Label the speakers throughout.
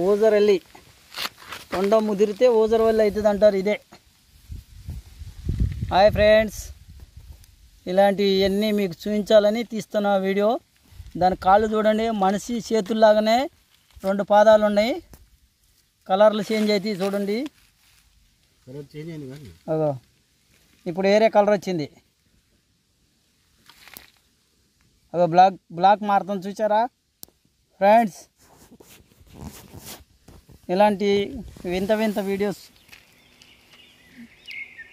Speaker 1: ఊజరవెల్లి తొండ ముదిరితే ఊజరవెల్లి అవుతుంది అంటారు. ఇదే. హాయ్ ఫ్రెండ్స్, ఇలాంటివన్నీ మీకు చూపించాలని తీస్తున్న వీడియో. దాని కాళ్ళు చూడండి, మనిషి చేతుల్లాగానే 2 పాదాలు ఉన్నాయి. కలర్లు చేంజ్ అవుతాయి చూడండి. అదో ఇప్పుడు వేరే కలర్ వచ్చింది. అదో బ్లాక్ మారుతుంది, చూసారా ఫ్రెండ్స్? ఇలాంటి వింత వింత వీడియోస్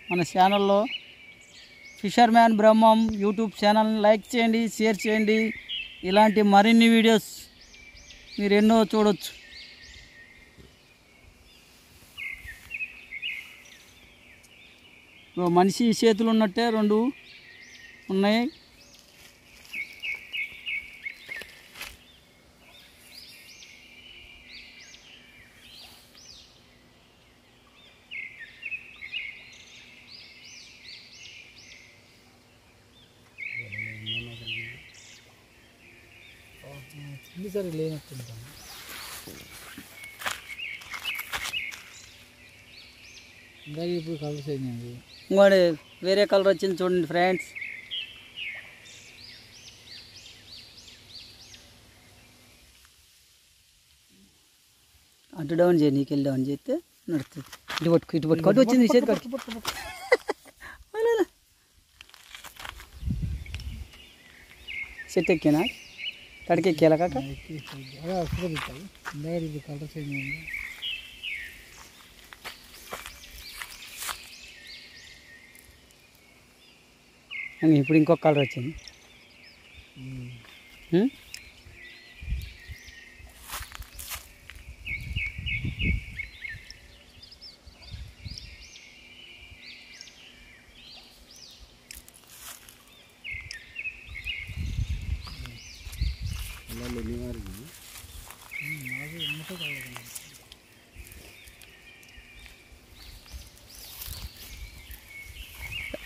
Speaker 1: మన ఛానల్లో ఫిషర్మ్యాన్ బ్రహ్మం యూట్యూబ్ ఛానల్ని లైక్ చేయండి, షేర్ చేయండి. ఇలాంటి మరిన్ని వీడియోస్ మీరు ఎన్నో చూడవచ్చు. మనిషి చేతులు ఉన్నట్టే 2 ఉన్నాయి. సరే లేనట్టుంటాను. ఇందాక ఇప్పుడు కలర్స్ అయింది, ఇంకోటి వేరే కలర్ వచ్చింది చూడండి ఫ్రెండ్స్. అటు డౌన్ చేయి, నీకు వెళ్ళి డౌన్ చేస్తే నడుస్తుంది. ఇటు పట్టుకు అటు వచ్చింది చేతి కట్టు. చెట్టు ఎక్కేనా? కడికి ఎక్కేలా కాక కలర్ చేంజ్ అయింది. ఇప్పుడు ఇంకొక కలర్ వచ్చింది.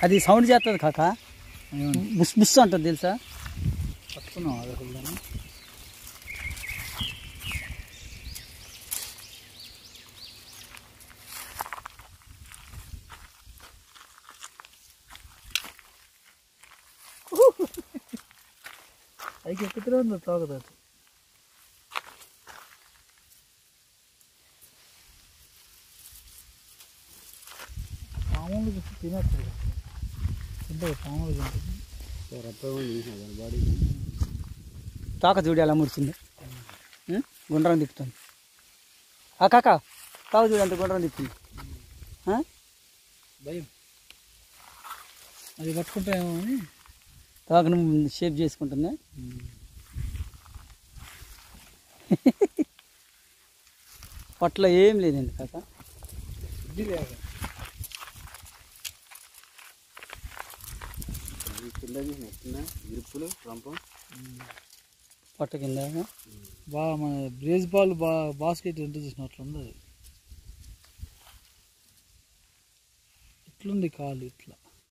Speaker 1: అది సౌండ్ చేస్తుంది కాక, బుస్ బుస్ అంటుంది తెలుసా? పట్టుకున్నాం అది ఒకదాన్ని. అది ఎక్కుతున్నా ఉందో తాగదు. మామూలుగా తినేస్తుంది, మామూలుగా బాడీ తాక చూడు ఎలా ముడిచింది, గుండ్రం తిప్పుతుంది. కాక తాక చూడు అంత గుండ్రం తిప్పింది. భయం అది పట్టుకుంటామేమో అని తాకను షేప్ చేసుకుంటున్నా. పట్ల ఏం లేదండి కాక. పట్ట కింద బాగా మన బ్రేస్ బాల్ బాస్కెట్ ఎంత చేసినట్లుంది. అది ఇట్లుంది కాలు ఇట్లా.